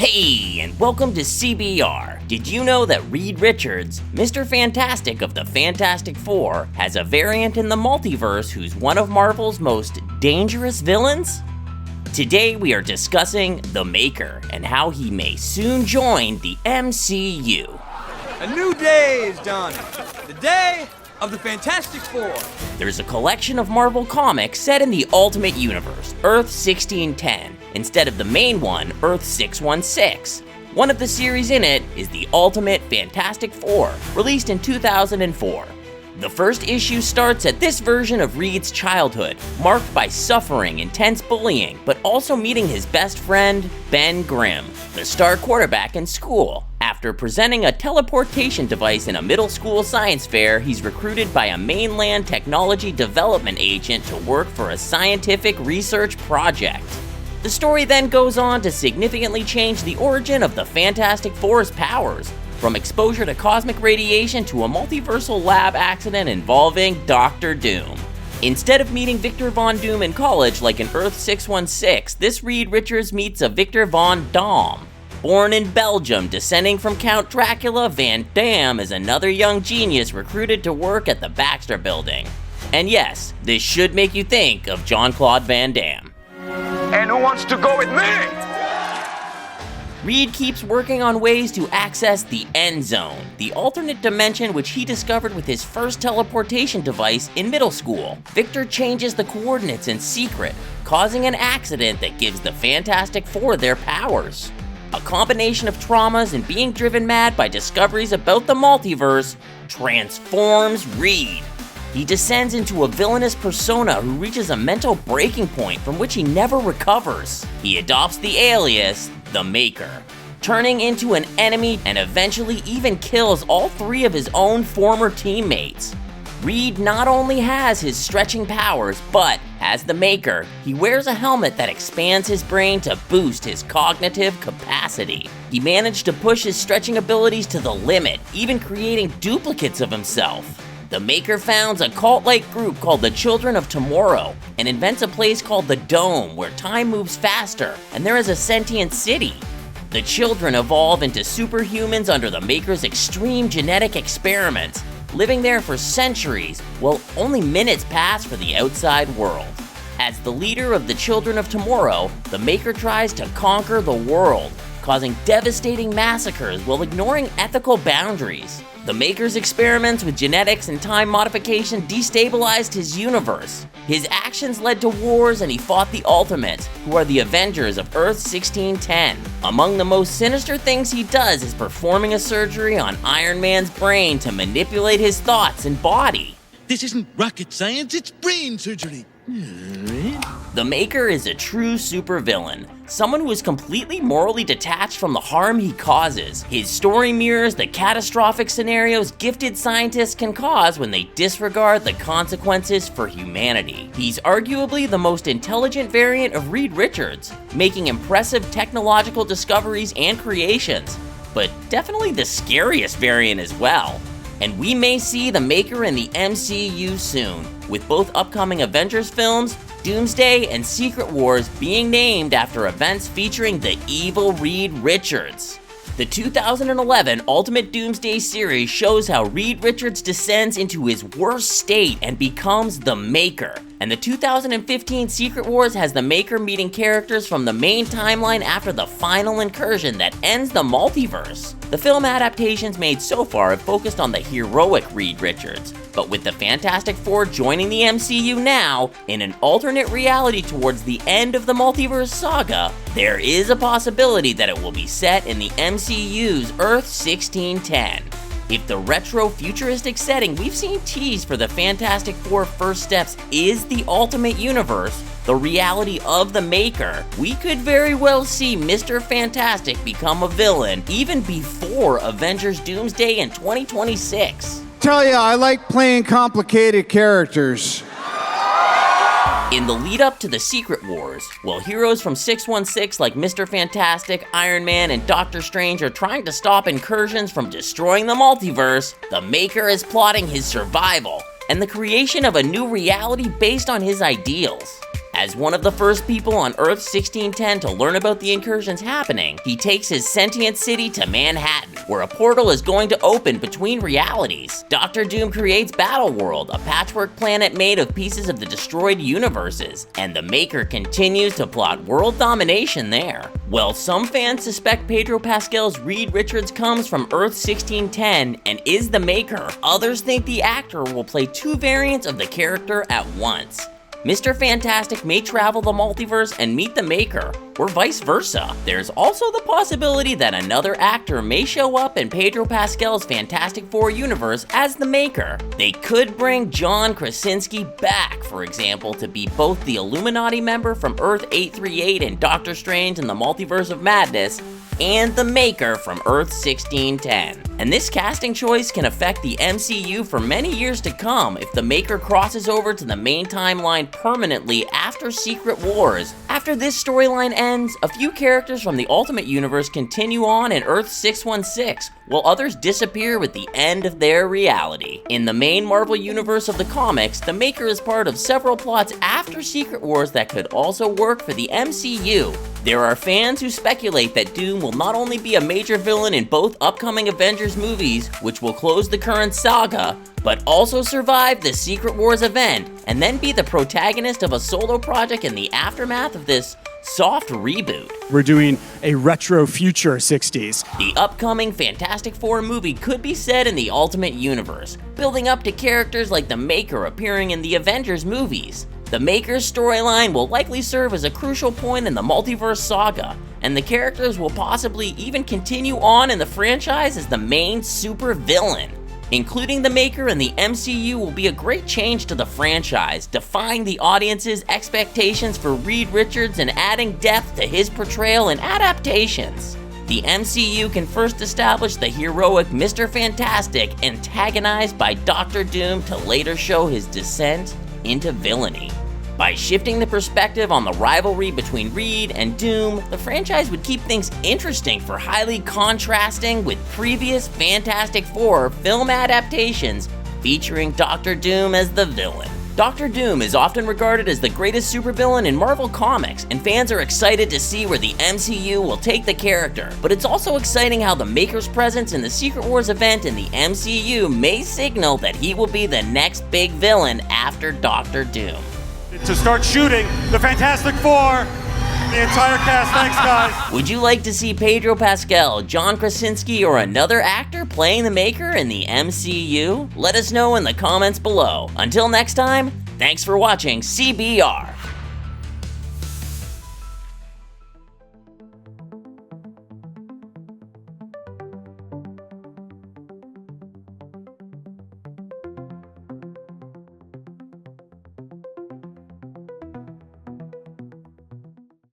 Hey, and welcome to CBR. Did you know that Reed Richards, Mr. Fantastic of the Fantastic Four, has a variant in the multiverse who's one of Marvel's most dangerous villains? Today we are discussing the Maker and how he may soon join the MCU. A new day is dawning. The day of the Fantastic Four. There's a collection of Marvel comics set in the Ultimate Universe, Earth 1610, instead of the main one, Earth 616. One of the series in it is the Ultimate Fantastic Four, released in 2004. The first issue starts at this version of Reed's childhood, marked by suffering intense bullying, but also meeting his best friend, Ben Grimm, the star quarterback in school. After presenting a teleportation device in a middle school science fair, he's recruited by a mainland technology development agent to work for a scientific research project. The story then goes on to significantly change the origin of the Fantastic Four's powers, from exposure to cosmic radiation to a multiversal lab accident involving Dr. Doom. Instead of meeting Victor Von Doom in college like in Earth 616, this Reed Richards meets a Victor Von Dam. Born in Belgium, descending from Count Dracula, Van Damme is another young genius recruited to work at the Baxter Building. And yes, this should make you think of Jean-Claude Van Damme. And who wants to go with me? Reed keeps working on ways to access the End Zone, the alternate dimension which he discovered with his first teleportation device in middle school. Victor changes the coordinates in secret, causing an accident that gives the Fantastic Four their powers. A combination of traumas and being driven mad by discoveries about the multiverse transforms Reed. He descends into a villainous persona who reaches a mental breaking point from which he never recovers. He adopts the alias, the Maker, turning into an enemy and eventually even kills all three of his own former teammates. Reed not only has his stretching powers, but as the Maker, he wears a helmet that expands his brain to boost his cognitive capacity. He managed to push his stretching abilities to the limit, even creating duplicates of himself. The Maker founds a cult-like group called the Children of Tomorrow and invents a place called the Dome where time moves faster and there is a sentient city. The children evolve into superhumans under the Maker's extreme genetic experiments, living there for centuries while only minutes pass for the outside world. As the leader of the Children of Tomorrow, the Maker tries to conquer the world, causing devastating massacres while ignoring ethical boundaries. The Maker's experiments with genetics and time modification destabilized his universe. His actions led to wars and he fought the Ultimates, who are the Avengers of Earth 1610. Among the most sinister things he does is performing a surgery on Iron Man's brain to manipulate his thoughts and body. This isn't rocket science, it's brain surgery. The Maker is a true supervillain, someone who is completely morally detached from the harm he causes. His story mirrors the catastrophic scenarios gifted scientists can cause when they disregard the consequences for humanity. He's arguably the most intelligent variant of Reed Richards, making impressive technological discoveries and creations, but definitely the scariest variant as well. And we may see the Maker in the MCU soon, with both upcoming Avengers films, Doomsday, and Secret Wars being named after events featuring the evil Reed Richards. The 2011 Ultimate Doomsday series shows how Reed Richards descends into his worst state and becomes the Maker. And the 2015 Secret Wars has the Maker meeting characters from the main timeline after the final incursion that ends the multiverse. The film adaptations made so far have focused on the heroic Reed Richards, but with the Fantastic Four joining the MCU now, in an alternate reality towards the end of the multiverse saga, there is a possibility that it will be set in the MCU's Earth 1610. If the retro futuristic setting we've seen teased for the Fantastic Four first steps is the Ultimate Universe, the reality of the Maker, we could very well see Mr. Fantastic become a villain even before Avengers Doomsday in 2026. Tell ya, I like playing complicated characters. In the lead up to the Secret Wars, while heroes from 616 like Mr. Fantastic, Iron Man, and Doctor Strange are trying to stop incursions from destroying the multiverse, the Maker is plotting his survival and the creation of a new reality based on his ideals. As one of the first people on Earth 1610 to learn about the incursions happening, he takes his sentient city to Manhattan, where a portal is going to open between realities. Dr. Doom creates Battleworld, a patchwork planet made of pieces of the destroyed universes, and the Maker continues to plot world domination there. Well, some fans suspect Pedro Pascal's Reed Richards comes from Earth 1610 and is the Maker. Others think the actor will play two variants of the character at once. Mr. Fantastic may travel the multiverse and meet the Maker, or vice versa. There's also the possibility that another actor may show up in Pedro Pascal's Fantastic Four universe as the Maker. They could bring John Krasinski back, for example, to be both the Illuminati member from Earth 838 and Doctor Strange in the Multiverse of Madness, and the Maker from Earth 1610. And this casting choice can affect the MCU for many years to come if the Maker crosses over to the main timeline permanently after Secret Wars. After this storyline ends, a few characters from the Ultimate Universe continue on in Earth 616, while others disappear with the end of their reality. In the main Marvel universe of the comics, the Maker is part of several plots after Secret Wars that could also work for the MCU. There are fans who speculate that Doom will not only be a major villain in both upcoming Avengers movies, which will close the current saga, but also survive the Secret Wars event, and then be the protagonist of a solo project in the aftermath of this soft reboot. We're doing a retro future 60s. The upcoming Fantastic Four movie could be set in the Ultimate Universe, building up to characters like the Maker appearing in the Avengers movies. The Maker's storyline will likely serve as a crucial point in the multiverse saga, and the characters will possibly even continue on in the franchise as the main supervillain. Including the Maker in the MCU will be a great change to the franchise, defying the audience's expectations for Reed Richards and adding depth to his portrayal and adaptations. The MCU can first establish the heroic Mr. Fantastic antagonized by Dr. Doom to later show his descent into villainy. By shifting the perspective on the rivalry between Reed and Doom, the franchise would keep things interesting for highly contrasting with previous Fantastic Four film adaptations featuring Dr. Doom as the villain. Dr. Doom is often regarded as the greatest supervillain in Marvel Comics, and fans are excited to see where the MCU will take the character. But it's also exciting how the Maker's presence in the Secret Wars event in the MCU may signal that he will be the next big villain after Dr. Doom. To start shooting the Fantastic Four, the entire cast. Thanks, guys. Would you like to see Pedro Pascal, John Krasinski, or another actor playing the Maker in the MCU? Let us know in the comments below. Until next time, thanks for watching CBR.